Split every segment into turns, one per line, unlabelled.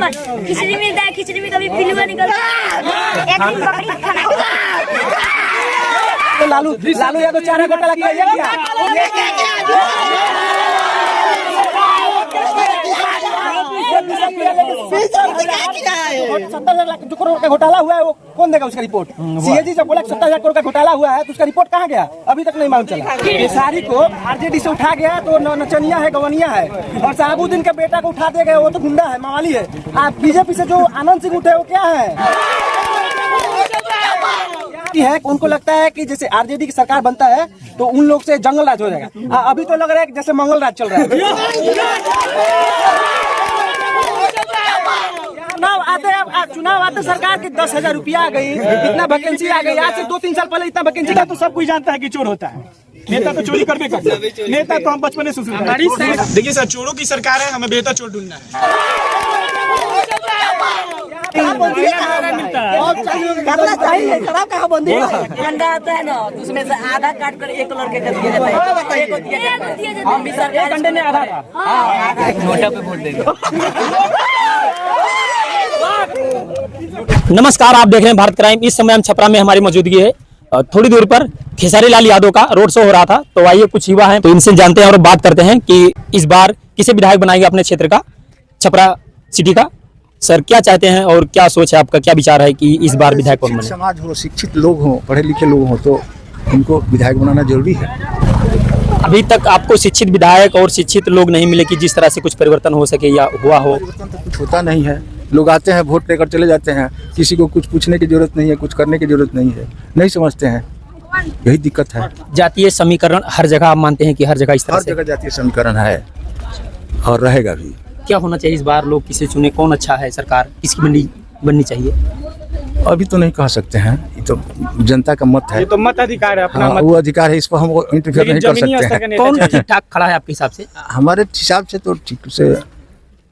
पर खिचड़ी मिलता है, खिचड़ी में कभी पिलुआ निकलता है, एक दिन बकरी खाना।
तो लालू यादव चारा घोटाला किया ये क्या? 70,000 करोड़ का घोटाला हुआ है, वो कौन देगा उसका रिपोर्ट? सीएजी जब बोला 70,000 करोड़ का घोटाला हुआ है तो उसका रिपोर्ट कहाँ गया? अभी तक नहीं मालूम चला। केसारी को आरजेडी से उठा गया तो नचनिया है, गवनिया है, और साहबुद्दीन के बेटा को उठा दे गए, वो तो गुंडा है, मावाली है। आप बीजेपी से जो आनंद सिंह उठे वो क्या है? उनको लगता है कि जैसे आरजेडी की सरकार बनता है तो उन लोग से जंगल राज हो जाएगा। अभी तो लग रहा है कि जैसे मंगल राज चल रहा है। चुनाव आते सरकार की 10,000 रुपया आ गई, इतना वैकेंसी आ गई। आज से 2-3 साल पहले इतना वैकेंसी था तो सब कोई जानता है कि चोर होता है। नेता तो चोरी करके करता है, नेता तो हम बचपन से
देखिए सर, चोरों की सरकार है, हमें बेहतर चोर ढूंढना है।
अंडा आता है ना, उसमें से आधा काट कर 1 लड़के का दिया जाता है। हम भी सरकार
अंडे में आधा था।
नोटा पे वोट देंगे।
नमस्कार, आप देख रहे हैं भारत क्राइम। इस समय हम छपरा में हमारी मौजूदगी है। थोड़ी दूर पर खेसारी लाल यादव का रोड शो हो रहा था, तो आइए कुछ युवा हैं तो इनसे जानते हैं और बात करते हैं कि इस बार किसे विधायक बनाएंगे अपने क्षेत्र का, छपरा सिटी का। सर, क्या चाहते हैं और क्या सोच है आपका, क्या विचार है कि इस बार विधायक कौन बने?
समाज हो, शिक्षित लोग हों, पढ़े लिखे लोग हों तो उनको विधायक बनाना जरूरी है।
अभी तक आपको शिक्षित विधायक और शिक्षित लोग नहीं मिले कि जिस तरह से कुछ परिवर्तन हो सके या हुआ हो?
परिवर्तन तो कुछ होता नहीं है। लोग आते हैं, वोट लेकर चले जाते हैं, किसी को कुछ पूछने की जरूरत नहीं है, कुछ करने की जरूरत नहीं है, नहीं समझते हैं। यही दिक्कत है।
जातीय समीकरण हर जगह आप मानते हैं कि हर जगह इस तरह
हर जगह जातीय समीकरण है और रहेगा भी।
क्या होना चाहिए इस बार? लोग किसे चुने, कौन अच्छा है, सरकार किसकी बननी चाहिए?
अभी तो नहीं कह सकते हैं, ये तो जनता का मत है।
ये तो मत अधिकार है, अपना मत।
वो अधिकार है, इस पर हम इंटरफेयर नहीं कर सकते हैं।
कौन ठीक ठाक खड़ा है आपके हिसाब से?
हमारे हिसाब से तो ठीक से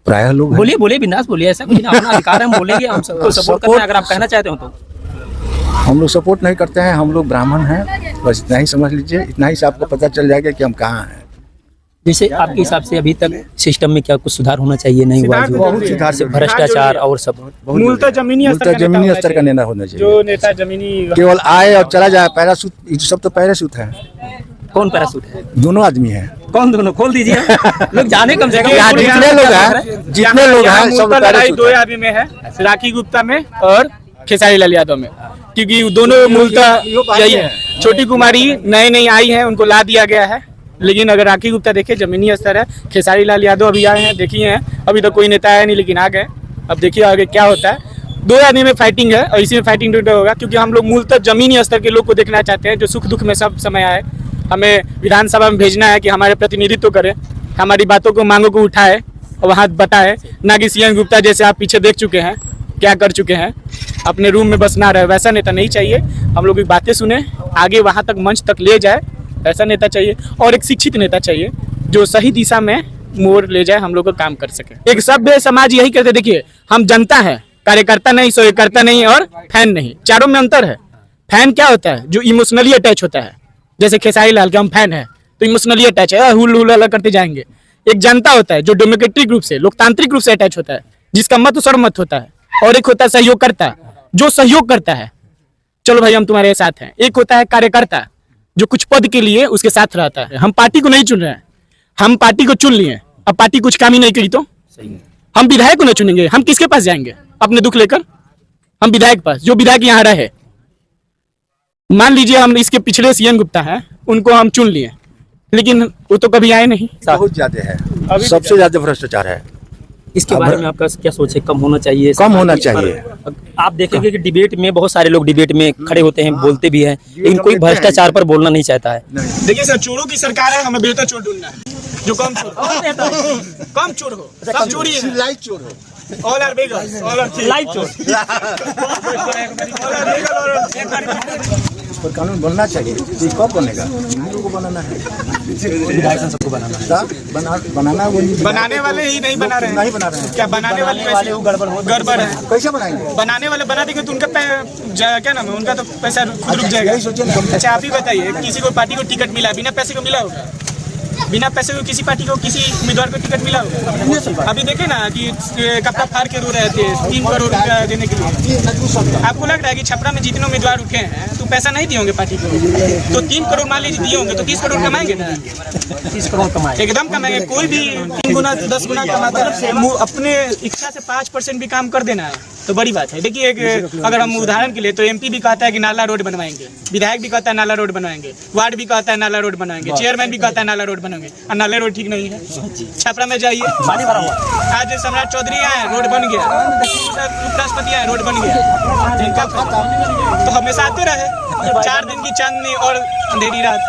प्रायः लोग
बोलिए बिंदास बोलिए, ऐसा कुछ ना, अपना अधिकार है, हम बोलेंगे, हम सबको सपोर्ट करते हैं अगर आप कहना चाहते हो तो।
हम लोग सपोर्ट नहीं करते हैं, हम लोग ब्राह्मण हैं, बस इतना ही समझ लीजिए। इतना ही से आपको पता चल जाएगा कि हम कहाँ हैं।
जैसे आपके हिसाब से अभी तक सिस्टम में क्या कुछ सुधार होना चाहिए, नहीं हुआ?
बहुत सुधार,
भ्रष्टाचार और सब
मूलतः जमीनी
स्तर का नेता होना चाहिए।
जो नेता जमीनी
केवल आए और चला जाए, पैराशूट, सब तो पैराशूट है।
कौन पैराशूट है?
दोनों आदमी हैं।
कौन दोनों? खोल दीजिए, लोग जाने कम से कम।
जितने लोग हैं सब पैराशूट।
2 आदमी में है, राखी गुप्ता में और खेसारी लाल यादव में, क्योंकि दोनों मूलतः यही है। छोटी कुमारी नई आई है, उनको ला दिया गया है। लेकिन अगर राखी गुप्ता देखे जमीनी स्तर है, खेसारी लाल यादव अभी आए हैं, देखिए हैं, अभी तो कोई नेता आया नहीं लेकिन आ गए। अब देखिए आगे क्या होता है। 2 आदमी में फाइटिंग है और इसी में फाइटिंग होगा, क्योंकि हम लोग मूलतः जमीनी स्तर के लोग को देखना चाहते हैं, जो सुख दुख में सब समय आए। हमें विधानसभा में भेजना है कि हमारे प्रतिनिधित्व करे, हमारी बातों को, मांगों को उठाए और वहाँ बताए, ना कि सीएम गुप्ता जैसे आप पीछे देख चुके हैं क्या कर चुके हैं, अपने रूम में बस ना रहे। वैसा नेता नहीं चाहिए। हम लोग की बातें सुने, आगे वहाँ तक मंच तक ले जाए, ऐसा नेता चाहिए। और एक शिक्षित नेता चाहिए जो सही दिशा में मोड़ ले जाए, हम लोग को काम कर सके। एक सभ्य समाज यही कहते, देखिए हम जनता है, कार्यकर्ता नहीं, कार्यकर्ता नहीं और फैन नहीं, चारों में अंतर है। फैन क्या होता है? जो इमोशनली अटैच होता है, जैसे खेसारी लाल के हम फैन है तो इमोशनली अटैच है, हुल करते जाएंगे। एक जनता होता है जो डेमोक्रेटिक रूप से, लोकतांत्रिक रूप से अटैच होता है, जिसका मत सर्वमत होता है। और एक होता है सहयोगकर्ता, जो सहयोग करता है, चलो भाई हम तुम्हारे साथ हैं। एक होता है कार्यकर्ता, जो कुछ पद के लिए उसके साथ रहता है। हम पार्टी को नहीं चुन रहे हैं, हम पार्टी को चुन लिए, अब पार्टी कुछ काम ही नहीं करी तो हम विधायक को नहीं चुनेंगे। हम किसके पास जाएंगे अपने दुख लेकर? हम विधायक पास, जो विधायक यहाँ रहे। मान लीजिए हम इसके पिछले सीएम गुप्ता हैं, उनको हम चुन लिए, लेकिन वो तो कभी आए नहीं।
बहुत ज्यादा है, सबसे ज्यादा भ्रष्टाचार है।
इसके बारे में आपका क्या सोच है? कम होना चाहिए?
कम होना चाहिए।
आप देखेंगे कि डिबेट में बहुत सारे लोग डिबेट में खड़े होते हैं, बोलते भी हैं, लेकिन कोई भ्रष्टाचार पर बोलना नहीं चाहता है।
देखिए सर, चोरों की सरकार है, हमें बेहतर चोर ढूंढना है, जो कम चोर हो, सब चोरी है, लाइट चोर हो, all are beggars, all are लाइट चोर।
पर कानून बनना चाहिए। ये कब बनेगा? हम लोगों को बनाना है, सबको बनाना है।
बनाने वाले ही नहीं बना रहे हैं। क्या बनाने वाले गड़बड़ है?
कैसे बनाएंगे?
बनाने वाले बना देंगे तो उनका क्या नाम है, उनका तो पैसा खुद रुक जाएगा। अच्छा आप ही बताइए, किसी को पार्टी को टिकट मिला, बिना पैसे को मिला होगा? बिना पैसे को किसी पार्टी को किसी उम्मीदवार को टिकट मिला होगा? अभी देखे ना कि कपड़ा फाड़ के रो रहे थे 3 करोड़ रुपया देने के लिए। आपको लग रहा है कि छपरा में जितने उम्मीदवार उठे हैं तो पैसा नहीं दिए होंगे पार्टी को? तो 3 करोड़ मान लीजिए दिए होंगे तो 30 करोड़ कमाएंगे ना?
30 करोड़ कमाए
एकदम कमाएंगे। कोई भी 3 गुना 10 गुना कमाता है। अपने इच्छा से 5% भी काम कर देना है तो बड़ी बात है। देखिए अगर हम उदाहरण के लिए तो MP भी कहता है कि नाला रोड बनवाएंगे, विधायक भी कहता है नाला रोड बनवाएंगे, वार्ड भी कहता है नाला रोड बनवाएंगे, चेयरमैन भी कहता है नाला रोड बनवाएंगे, और नाला रोड ठीक नहीं है। छपरा में जाइए, आज सम्राट चौधरी आए रोड बन गया, उपराष्ट्रपति आए रोड बन गया, तो हमेशा आते रहे 4 दिन की चांदनी और अंधेरी रात।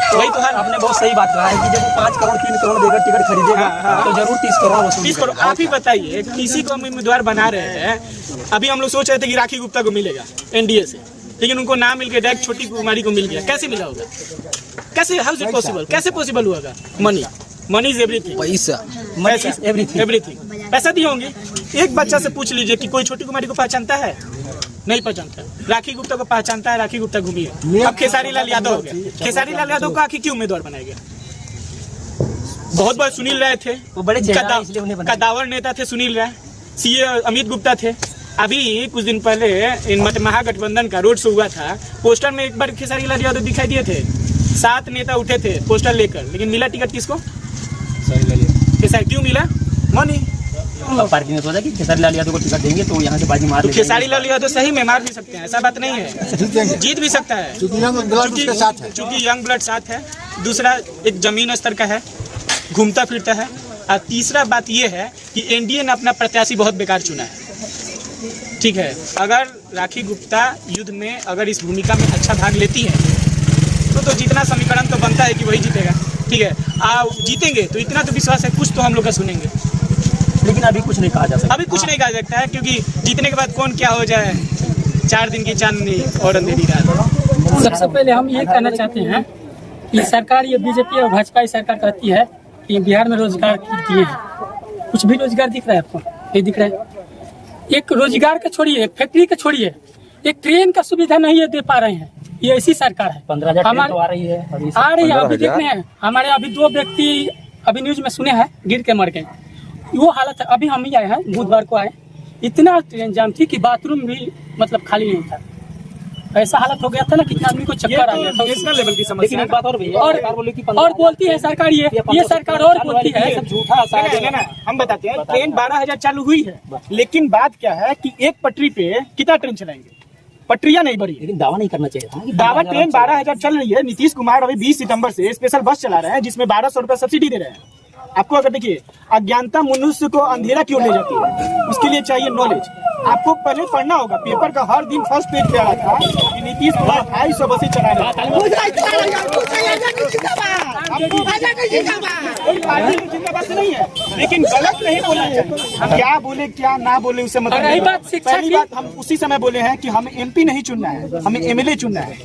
वही तो हाल।
आपने बहुत सही बात कहा है कि जब वो 5 करोड़ 3 करोड़ देकर टिकट खरीदेगा तो जरूर 30 करोड़ वसूल
30 करोड़। आप ही बताइए, किसी को हम उम्मीदवार बना रहे हैं। अभी हम लोग सोच रहे थे कि राखी गुप्ता को मिलेगा NDA से, लेकिन उनको ना मिल के डायरेक्ट छोटी कुमारी को मिल गया। कैसे मिला होगा? कैसे? How is it possible? कैसे पॉसिबल हुआ? Money is everything. पैसा एवरीथिंग। पैसा दिए होंगे। एक बच्चा से पूछ लीजिए कि कोई छोटी कुमारी को पहचानता है? नहीं पहचानता। राखी गुप्ता को पहचानता है। राखी गुप्ता घूमी है। अब खेसारी लाल यादव हो गया। खेसारी लाल यादव को आखिर क्यों उम्मीदवार बनाया गया? बहुत बार सुनील राय थे,
वो बड़े
कदावर नेता थे सुनील राय। CA अमित गुप्ता थे। अभी कुछ दिन पहले इन महागठबंधन का रोड शो हुआ था, पोस्टर में एक बार खेसारी लाल यादव दिखाई दिए थे। 7 नेता उठे थे पोस्टर लेकर, लेकिन मिला टिकट किसको? खेसारी। क्यों मिला? मनी।
पार्टी ने सोचा कि खेसारी लाल यादव को टिकट देंगे तो यहाँ से बाजी मार
तो खेसारी लाल यादव सही में मार भी सकते हैं, ऐसा बात नहीं है, जीत भी सकता है क्योंकि यंग ब्लड साथ है। दूसरा एक जमीन स्तर का है, घूमता फिरता है। और तीसरा बात ये है कि NDA ने अपना प्रत्याशी बहुत बेकार चुना है। ठीक है, अगर राखी गुप्ता युद्ध में अगर इस भूमिका में अच्छा भाग लेती है तो जितना समीकरण तो बनता है कि वही जीतेगा। ठीक है, आप जीतेंगे तो इतना तो विश्वास है, कुछ तो हम लोग का सुनेंगे।
लेकिन अभी कुछ नहीं कहा जा सकता।
अभी कुछ नहीं कहा सकता है, क्योंकि जीतने के बाद कौन क्या हो जाए, 4 दिन की चांदनी और अंधेरी रात।
सबसे पहले हम ये कहना चाहते हैं कि सरकार, ये BJP और भाजपा की सरकार कहती है कि बिहार में रोजगार दिए हैं। कुछ भी रोजगार दिख रहा है आपको? नहीं दिख रहा है। एक रोजगार का छोड़िए, एक फैक्ट्री का छोड़िए, एक ट्रेन का सुविधा नहीं है दे पा रहे हैं। ये ऐसी सरकार है।
15,000 तो आ रही है।
अभी देख रहे हैं हमारे अभी 2 व्यक्ति अभी न्यूज में सुने हैं गिर के मर गए। वो हालत है। अभी हम ही आए हैं, बुधवार को आए, इतना ट्रेन जाम थी कि बाथरूम भी मतलब खाली नहीं था। ऐसा हालत हो गया था ना कि आदमी को चक्कर आ गया था।
नेशनल लेवल की समस्या।
लेकिन एक बात और भी है,
और बोलती है सरकार, ये सरकार और बोलती है
झूठा। हम बताते हैं, ट्रेन 12,000 चालू हुई है, लेकिन बात क्या है कि एक पटरी पे कितना ट्रेन चलाएंगे? पटरियां नहीं बढ़ी।
लेकिन दावा नहीं करना चाहिए।
दावा ट्रेन 12,000 चल रही है। नीतीश कुमार अभी 20 सितंबर से स्पेशल बस चला रहे हैं जिसमें 1200 रुपए सब्सिडी दे रहे हैं। आपको अगर देखिए, अज्ञानता मनुष्य को अंधेरा क्यों ले जाती है, उसके लिए चाहिए नॉलेज। आपको पहले पढ़ना होगा। पेपर का हर दिन फर्स्ट पेज पे आ रहा था कि नीतीश कुमार 250 बसें चला रहे हैं। जिंदाबाद नहीं है, लेकिन गलत नहीं बोलना चाहिए। हम क्या बोले क्या ना बोले उससे मतलब नहीं। पहली बात हम उसी समय बोले हैं कि हमें MP नहीं चुनना है, हमें MLA चुनना है।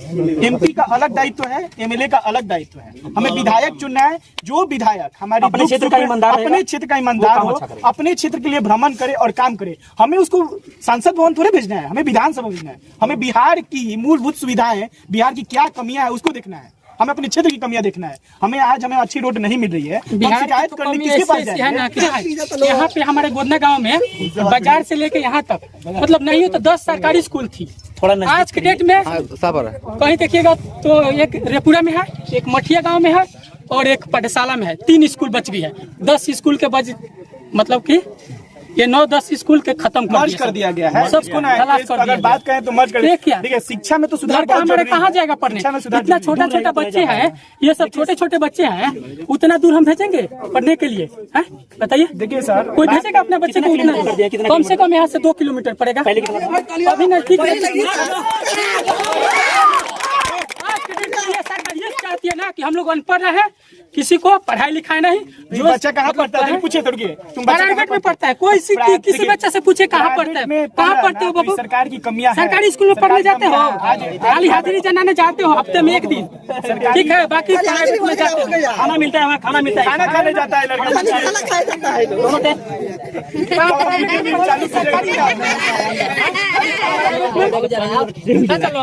MP का अलग दायित्व है, MLA का अलग दायित्व है। हमें विधायक चुनना है, जो विधायक हमारे
अपने क्षेत्र का ईमानदार
हो, अपने क्षेत्र के लिए भ्रमण करे और काम करे। हमें उसको संसद भवन थोड़े भेजना है, हमें विधानसभा भेजना है। हमें बिहार की मूलभूत सुविधाएं, बिहार की क्या कमियां है उसको देखना है। हमें अपने क्षेत्र की कमियां देखना है। हमें अच्छी रोड नहीं मिल रही है,
बिहार
शिकायत करने किसके पास जाएंगे?
यहाँ पे हमारे गोदना गांव में बाजार से लेके यहाँ तक मतलब नहीं हो तो 10 सरकारी स्कूल थी। आज के डेट में कहीं देखिएगा तो एक रेपुरा में है, एक मठिया गांव में है और एक पाठशाला में है। 3 स्कूल बच गई है। 10 स्कूल के बच मतलब कि ये 9-10 स्कूल के खत्म
कर दिया गया है।
सबको
अगर बात करें तो मर्ज कर दिया। देखिए, शिक्षा में तो सुधार
हमारे कहाँ जाएगा पढ़ने? इतना छोटा बच्चे हैं, ये सब छोटे बच्चे हैं, उतना दूर हम भेजेंगे पढ़ने के लिए? बताइए।
देखिए सर,
कोई भेजेगा अपने बच्चे को उतना? कम से कम यहाँ से 2 किलोमीटर पड़ेगा। अभी नजदीक ये चाहती है ना कि हम लोग अनपढ़ रहे, किसी को पढ़ाई लिखाई नहीं।
जो बच्चा कहाँ पढ़ता है पूछे थोड़ी, तुम
प्राइवेट में पढ़ता है, कोई किसी बच्चे से पूछे कहाँ पढ़ता है, कहाँ पढ़ते हो बाबू?
सरकार की कमियां हैं।
सरकारी स्कूल में पढ़ने जाते हो, खाली हाजिरी जनाने जाते हो हफ्ते में 1 दिन, ठीक है, बाकी प्राइवेट में जाते हो।
खाना मिलता है, वहाँ खाना मिलता है,
खाना खाने जाता है लड़का।
चलो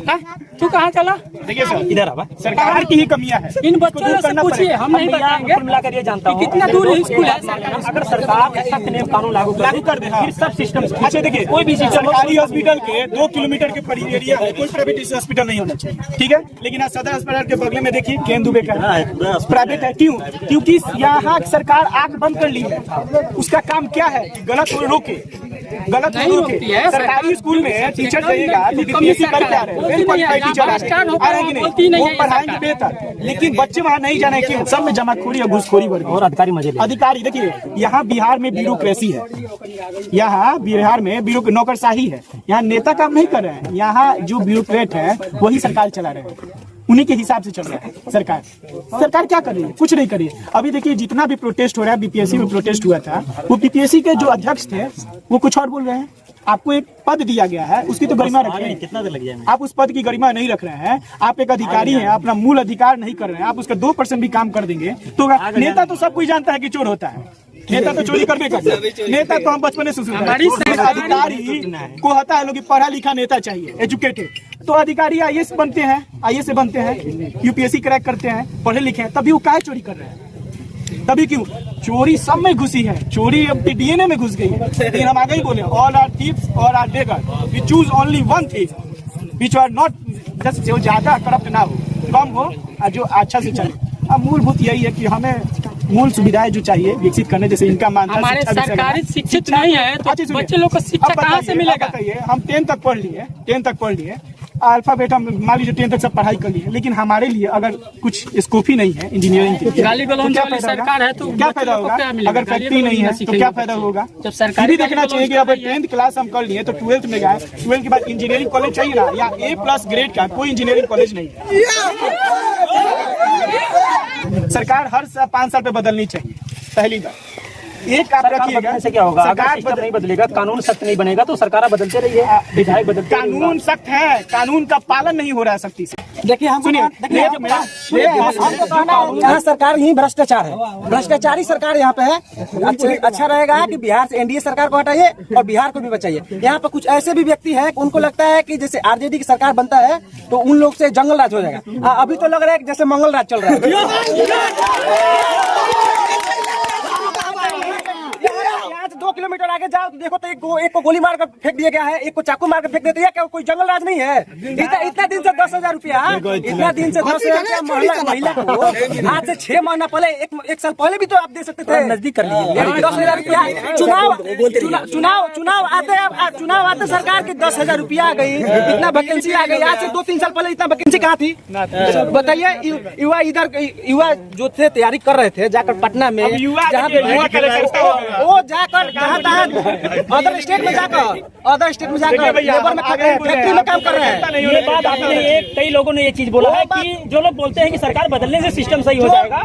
हाँ? तू कहाँ चला?
देखिए सर,
इधर आवा।
सरकार की ही कमियां है।
इन बच्चों से पूछिए, हम नहीं बताएंगे।
मिलाकर ये जानता हूँ
कितना दूर स्कूल है सरकारी?
अगर सरकार सख्त नियम कानून लागू कर दे फिर सब सिस्टम।
अच्छा देखिए, कोई भी सरकारी हॉस्पिटल के 2 किलोमीटर के परी एरिया है, कोई प्राइवेट हॉस्पिटल नहीं होना चाहिए, ठीक है। लेकिन आज सदर अस्पताल के बगल में देखिए केन दुबे का प्राइवेट है। क्यों? क्योंकि यहाँ सरकार आंख बंद कर ली है। उसका काम क्या है? गलत को रोके, गलत को रोके। सरकारी स्कूल में टीचर रहेगा तो बीपीएससी करके आ रहे हैं, टीचर आ रहे नहीं, वो पढ़ाएंगे बेहतर, लेकिन बच्चे वहाँ नहीं जाने। क्यों? सब में जमाखोरी और घूसखोरी बढ़ गई और अधिकारी मजे। अधिकारी देखिए, यहाँ बिहार में ब्यूरोक्रेसी है, यहाँ बिहार में नौकरशाही है। यहाँ नेता काम नहीं कर रहे हैं, यहाँ जो ब्यूरोक्रेट है वही सरकार चला रहे हैं, उन्हीं के हिसाब से चल रहा है सरकार। सरकार क्या कर रही है? कुछ नहीं कर रही है। अभी देखिए जितना भी प्रोटेस्ट हो रहा है, बीपीएससी में प्रोटेस्ट हुआ था, वो बीपीएससी के जो अध्यक्ष थे वो कुछ और बोल रहे हैं। आपको एक पद दिया गया है, उसकी तो गरिमा रख रहे हैं। कितना लग जाए? आप उस पद की गरिमा नहीं रख रहे हैं। आप एक अधिकारी हैं, अपना मूल अधिकार नहीं कर रहे हैं। आप उसका 2% भी काम कर देंगे तो नेता तो सब कुछ जानता है कि चोर होता है, नेता तो चोरी करने का। नेता तो हम बचपन से अधिकारी को होता है लोग पढ़ा लिखा नेता चाहिए, एजुकेटेड। तो अधिकारी आईएएस बनते हैं, आईएएस बनते हैं, यूपीएससी क्रैक करते हैं, पढ़े लिखे हैं, तभी वो काहे चोरी कर रहे हैं? तभी क्यों? चोरी सब में घुसी है, चोरी अब डीएनए में घुस गई है। लेकिन हम आगे ही बोले, ऑल आर थीव्स और are beggar, we choose only one thing which are not just, जो ज्यादा करप्ट ना हो, कम हो और जो अच्छा से चले। अब मूलभूत यही है कि हमें मूल सुविधाएं जो चाहिए विकसित करने, जैसे इनका मानता
हमारे सरकारी शिक्षित नहीं है तो बच्चे लोग को शिक्षा कहाँ से मिलेगा?
हम 10 तक पढ़ लिए, 10 तक पढ़ लिए, अल्फाबेट हम मान लीजिए 10 तक सब पढ़ाई कर लिए, लेकिन हमारे लिए अगर कुछ स्कोप ही नहीं है इंजीनियरिंग की,
गाली गलौज वाली सरकार है तो
क्या फायदा होगा? अगर फैक्ट्री नहीं है तो क्या फायदा होगा?
जब सरकारी
देखना चाहिए कि अगर 10th क्लास हम कर लिए तो 12th में गए, 12th के बाद इंजीनियरिंग कॉलेज चाहिए ना, या A+ ग्रेड का कोई इंजीनियरिंग कॉलेज नहीं है। सरकार हर 5 साल पे बदलनी चाहिए, पहली बात। एक आप रखिएगा
से क्या होगा? अगर सिस्टम नहीं बदलेगा, कानून सख्त नहीं बनेगा तो सरकार बदलते रही है, विधायक बदलते।
कानून सख्त है, कानून का पालन नहीं हो रहा है सख्ती से।
देखिए हम सुनिए, यहाँ सरकार ही भ्रष्टाचार है, भ्रष्टाचारी सरकार यहाँ पे है। अच्छा रहेगा कि बिहार से एनडीए सरकार को हटाइए और बिहार को भी बचाइए। यहाँ पे कुछ ऐसे भी व्यक्ति हैं, उनको लगता है कि जैसे आरजेडी की सरकार बनता है तो उन लोग से जंगल राज हो जाएगा। अभी तो लग रहा है कि जैसे मंगल राज चल रहा है। 2 किलोमीटर आगे जाओ तो देखो तो एक को गोली मार कर फेंक दिया गया है, एक को चाकू मार कर फेंक देते हैं। क्या कोई जंगल राज नहीं है? इतना दिन से 10,000 रुपया, इतना दिन से 10,000 रुपया महिला को आज से 6 महीना पहले, एक साल पहले भी तो आप दे सकते थे, नजदीक कर लीजिए। 10,000 रुपया चुनाव आते सरकार की 10,000 रुपया आ गई, इतना वैकेंसी आ गई। आज से 2-3 साल पहले इतना वैकेंसी कहाँ थी? बताइए। युवा जो थे तैयारी कर रहे थे जाकर पटना में, जहाँ वो जाकर अदर स्टेट में जाकर लेबर में फैक्ट्री में काम कर रहे हैं।
ये बात आपने कई लोगों ने ये चीज बोला है कि जो लोग बोलते हैं कि सरकार बदलने से सिस्टम सही हो जाएगा,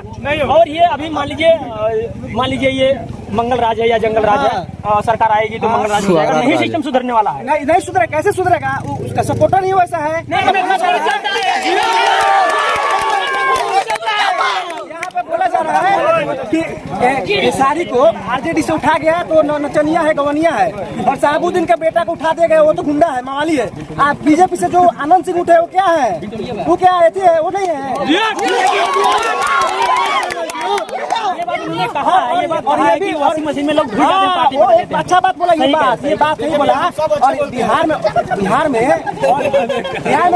और ये अभी मान लीजिए ये मंगल राज है या जंगल राज है, सरकार आएगी तो मंगल राज हो जाएगा, नहीं सिस्टम सुधरने वाला है।
नहीं सुधरेगा, कैसे सुधरेगा? उसका सपोर्टर नहीं वैसा है। यहाँ पे बोला जा रहा है कि खेसारी को आरजेडी से उठा गया तो नचनिया है, गवनिया है, और साहबुद्दीन के बेटा को उठा दिया गया, वो तो गुंडा है, मवाली है। आप बीजेपी से जो आनंद सिंह उठे वो क्या है? वो क्या है? वो नहीं है।
उन्होंने कहा है, ये बात कहा है कि वॉशिंग मशीन में लोग धुल जाते हैं पार्टी में।
अच्छा बात बोला, ये बात नहीं बोला। और बिहार में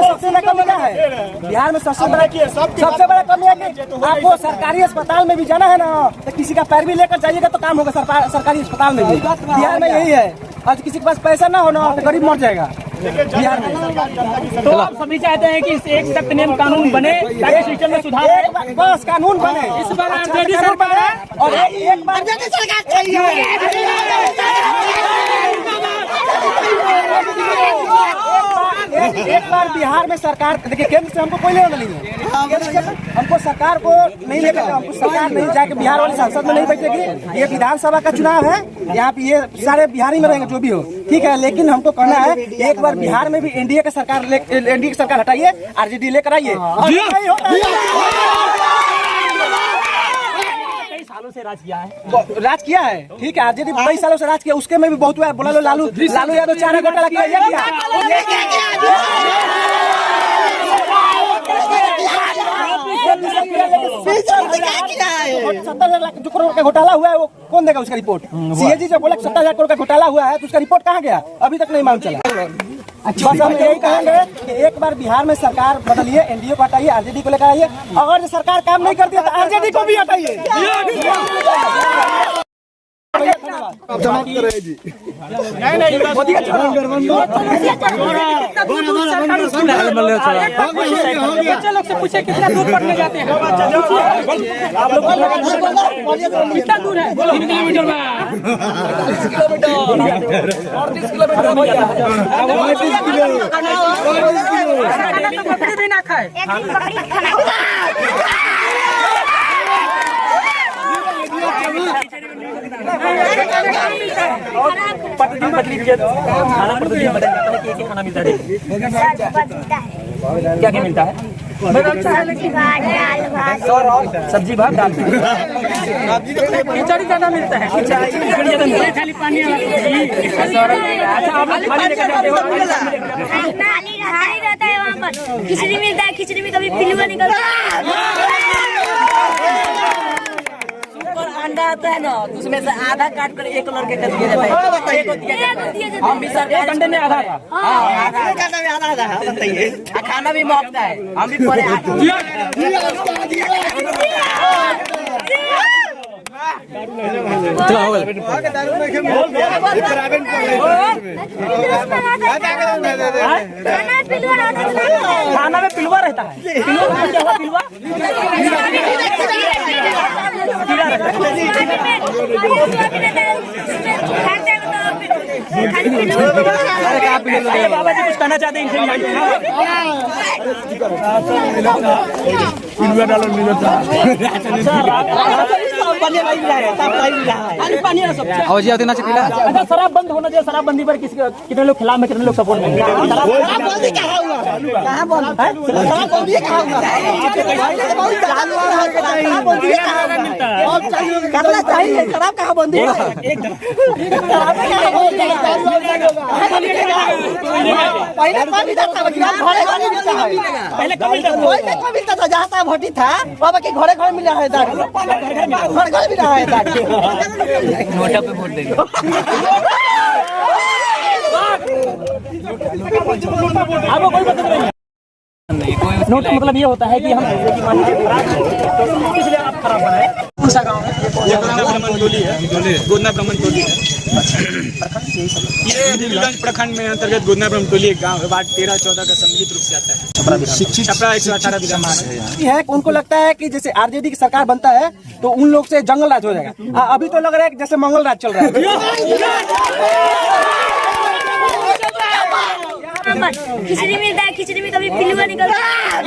सबसे बड़ा कमी क्या है? बिहार में सबसे बड़ा कमी है कि आपको सरकारी अस्पताल में भी जाना है ना तो किसी का पैर भी लेकर जाइएगा तो काम होगा सरकारी अस्पताल में भी। बिहार में यही है, आज किसी के पास पैसा ना हो ना तो गरीब मर जाएगा बिहार में।
तो आप सभी चाहते हैं कि एक सख्त नियम कानून बने ताकि सिस्टम में सुधार आए।
बस कानून बने,
इस बार आरजेडी सरकार
और एक बार एक बार बिहार में सरकार देखिए, केंद्र से हमको कोई लेना नहीं है। हमको सरकार को नहीं लेकर, हमको सरकार नहीं जाके बिहार वाली संसद में नहीं बैठेगी। ये विधानसभा का चुनाव है, यहाँ पे ये सारे बिहारी में रहेंगे जो भी हो, ठीक है। लेकिन हमको करना है एक बार बिहार में भी एनडीए की सरकार हटाइए, आरजेडी लेकर आइए।
सालों से राज किया है।
राज किया है, ठीक है। आरजेडी 22 सालों से राज किया, उसके में भी बहुत हुआ है। बोला लो लालू यादव चारा घोटाला किया, ये किया। 70,000 करोड़ का घोटाला हुआ है, वो कौन देगा उसका रिपोर्ट? सीएजी जब बोला 70,000 करोड़ का घोटाला हुआ है तो उसका रिपोर्ट कहाँ गया? अभी तक नहीं मालूम चला। बस हम यही कहेंगे कि एक बार बिहार में सरकार बदलिए, एनडीए को हटाइए, आरजेडी को लेकर आइए। अगर जो सरकार काम नहीं करती है तो आरजेडी को भी हटाइए। मोदी का
बच्चे लोग से पूछे कितना दूर पढ़ने जाते हैं।
आप लोग
कितना दूर है? 3 किलोमीटर में।
30 किलोमीटर हो गया।
खाना तो बकरी भी ना खाए।
एक दिन बकरी खाना
खाना मिलता है।
मिलता है।
क्या क्या मिलता है?
सब्जी भात, दाल भात,
सब्जी भात दाल।
खिचड़ी ज्यादा मिलता है। खाली पानी वाला।
अच्छा, आप लोग खाली लेकर जाते हो?
खाली रहता है वहाँ पर। खिचड़ी मिलता है, खिचड़ी में कभी पिलुआ निकलता है।
और अंडा आता है ना, तो उसमें से आधा काट कर एक लड़के का दिया जाता है। एक को दिया जाता है। हम भी सरकार
अंडे में आधा था।
आधा बताइए। खाना भी महकता है। हम भी परे
खाना में पिलुआ रहता है। पिलुआ क्या हुआ? पिलुआ बाबा जी कुछ कहना चाहते हैं इनसे? अच्छा, शराब बंद होना चाहिए। शराबबंदी पर कितने लोग खिलाफ में, कितने लोग सपोर्ट में?
शराब कहाँ बंदी है?
पहले कब मिलता था?
जहाँ तक भट्टी था बाबा के घरे घर मिल रहा है, घर घर भी रहा है।
नोटा पे वोट देंगे। आपको कोई मतलब नहीं है। नोट का मतलब ये होता है कि हम इसलिए आप खराब बनाए। कौन सा गाँव है?
गोदना ब्राह्मणटोली है। ये नीलगंज प्रखंड में अंतर्गत गोदना ब्राह्मणटोली एक गांव है। वार्ड 13-14 का सम्मिलित रूप से आता है। छपरा 118 विधानसभा
है। उनको लगता है कि जैसे आरजेडी की सरकार बनता है तो उन लोग से जंगल राज हो जाएगा। अभी तो लग रहा है कि जैसे मंगल राज चल रहा है।
खिचड़ी मिलता है, खिचड़ी में कभी पिलुआ निकलता है।